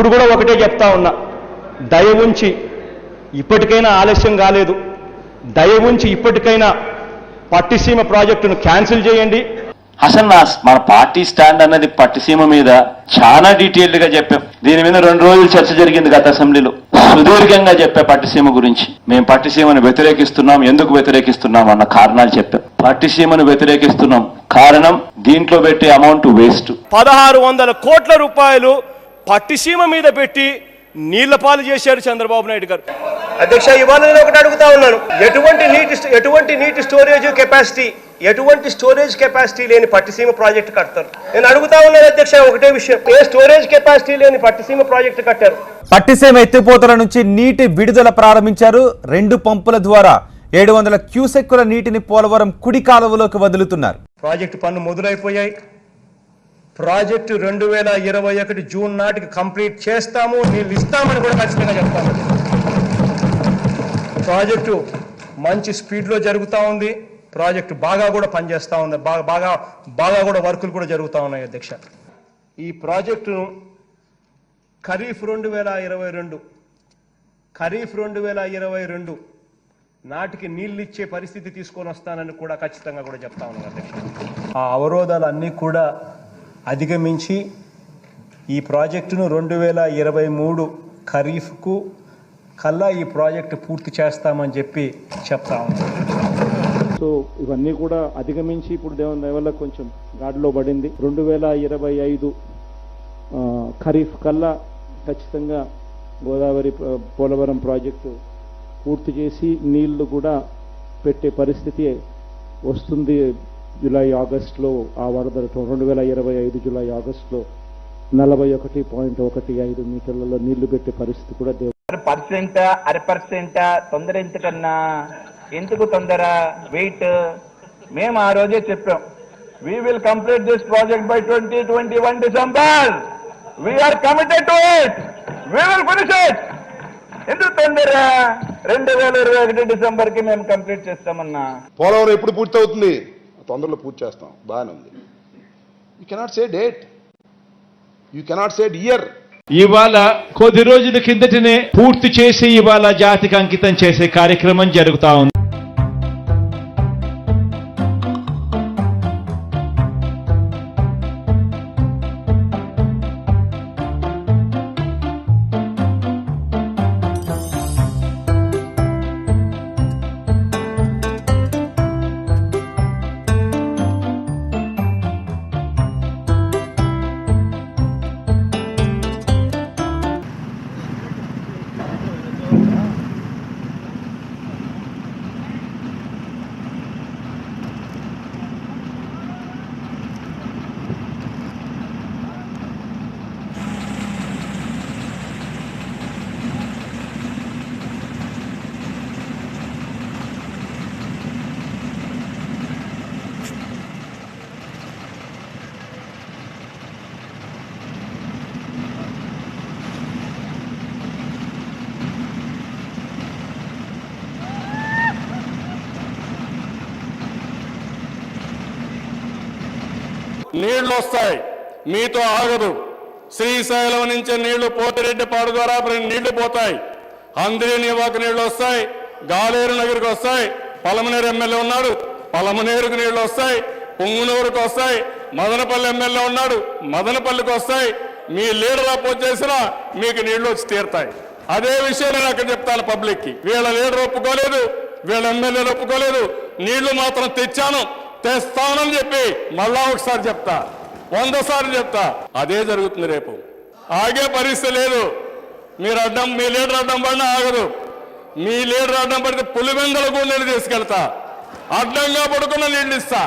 ఇప్పుడు కూడా ఒకటే చెప్తా ఉన్నా, దయ ఉంచి ఇప్పటికైనా ఆలస్యం కాలేదు, దయ ఉంచి ఇప్పటికైనా పట్టిసీమ ప్రాజెక్టును క్యాన్సిల్ చేయండి. అసలు మన పార్టీ స్టాండ్ అన్నది పట్టిసీమ మీద చాలా డీటెయిల్డ్ గా చెప్పాం. దీని మీద 2 రోజులు చర్చ జరిగింది గత అసెంబ్లీలో. సుదీర్ఘంగా చెప్పే పట్టిసీమ గురించి. మేము పట్టిసీమను వ్యతిరేకిస్తున్నాం, ఎందుకు వ్యతిరేకిస్తున్నాం అన్న కారణాలు చెప్పాం. పట్టిసీమను వ్యతిరేకిస్తున్నాం కారణం దీంట్లో పెట్టే అమౌంట్ వేస్ట్. 1600 కోట్ల రూపాయలు పట్టిసీమ మీద పెట్టి నీళ్ల పాలు చేశారు చంద్రబాబు నాయుడు గారు. అధ్యక్ష, ఇవాళ నేను ఒకటి అడుగుతా ఉన్నాను, ఎటువంటి నీటి స్టోరేజ్ కెపాసిటీ లేని పట్టిసీమ ప్రాజెక్టు కడతారు? నేను అడుగుతా ఉన్నాను అధ్యక్ష, ఒకటే విషయం, ఏ స్టోరేజ్ కెపాసిటీ లేని పట్టిసీమ ప్రాజెక్టు కట్టారు? పట్టిసీమ ఎత్తిపోతల నుంచి నీటి విడుదల ప్రారంభించారు. 2 పంపుల ద్వారా 700 క్యూసెక్కుల నీటిని పోలవరం కుడి కాలువలోకి వదులుతున్నారు. ప్రాజెక్టు పనులు మొదలైపోయాయి. ప్రాజెక్టు 2021 జూన్ నాటికి కంప్లీట్ చేస్తాము, నీళ్ళు ఇస్తామని కూడా ఖచ్చితంగా చెప్తాము. ప్రాజెక్టు మంచి స్పీడ్లో జరుగుతూ ఉంది. ప్రాజెక్టు బాగా కూడా పనిచేస్తూ ఉంది. బాగా కూడా వర్కులు కూడా జరుగుతూ ఉన్నాయి అధ్యక్ష. ఈ ప్రాజెక్టును ఖరీఫ్ 2022 నాటికి నీళ్ళు ఇచ్చే పరిస్థితి తీసుకొని వస్తానని కూడా ఖచ్చితంగా కూడా చెప్తా ఉన్నాను అధ్యక్ష. ఆ అవరోధాలన్నీ కూడా అధిగమించి ఈ ప్రాజెక్టును 2023 ఖరీఫ్కు కల్లా ఈ ప్రాజెక్టు పూర్తి చేస్తామని చెప్పి చెప్తా ఉన్నాం. సో ఇవన్నీ కూడా అధిగమించి ఇప్పుడు దేవుని దయ వల్ల కొంచెం గాడిలో పడింది. 2025 ఖరీఫ్ కల్లా ఖచ్చితంగా గోదావరి పోలవరం ప్రాజెక్టు పూర్తి చేసి నీళ్లు కూడా పెట్టే పరిస్థితి వస్తుంది. జూలై ఆగస్టులో ఆ వరదలు 2025 జూలై ఆగస్టులో 41.15 మీటర్లలో నీళ్లు పెట్టే పరిస్థితి కూడా % తొందర ఎందుకన్నా, ఎందుకు తొందర వెయిట్? మేము ఆ రోజే చెప్పాం, we will complete this project by 2021 December. We are committed to it. We will finish it. ఎందుకు తొందర? 2021 డిసెంబర్కి మేము కంప్లీట్ చేస్తామన్నా. పోలవరం ఎప్పుడు పూర్తి అవుతుంది? తొందరలో పూర్తి చేస్తాం, బాగానే ఉంది. You cannot say date, you cannot say year. ఇవాళ కొద్ది రోజుల కిందటనే పూర్తి చేసి ఇవాళ జాతికి అంకితం చేసే కార్యక్రమం జరుగుతా ఉంది. నీళ్లు వస్తాయి, మీతో ఆగదు. శ్రీశైలం నుంచి నీళ్లు పోతిరెడ్డిపాడు ద్వారా నీళ్లు పోతాయి. అంద్రీనివాకు నీళ్లు వస్తాయి, గాలేరు నగరికి వస్తాయి. పలమనేరు ఎమ్మెల్యే ఉన్నాడు, పలమనేరుకు నీళ్లు వస్తాయి. పొంగునూరుకు వస్తాయి. మదనపల్లి ఎమ్మెల్యే ఉన్నాడు, మదనపల్లికి వస్తాయి. మీ లీడర్ అపోజ్ చేసినా మీకు నీళ్లు వచ్చి తీరుతాయి. అదే విషయం నేను అక్కడ చెప్తాను పబ్లిక్కి. వీళ్ళ లీడర్ ఒప్పుకోలేదు, వీళ్ళ ఎమ్మెల్యేలు ఒప్పుకోలేదు. నీళ్లు మాత్రం తెచ్చాను, తెస్తానని చెప్పి మళ్ళా ఒకసారి చెప్తా, 100 సార్లు చెప్తా. అదే జరుగుతుంది రేపు. ఆగే పరిస్థితి లేదు. మీ లీడర్ అడ్డం పడినా ఆగదు. మీ లీడర్ అడ్డం పడితే పులివెందల కూడా నీళ్ళు తీసుకెళ్తా, అడ్డంగా పడుకున్న నీళ్ళు ఇస్తా.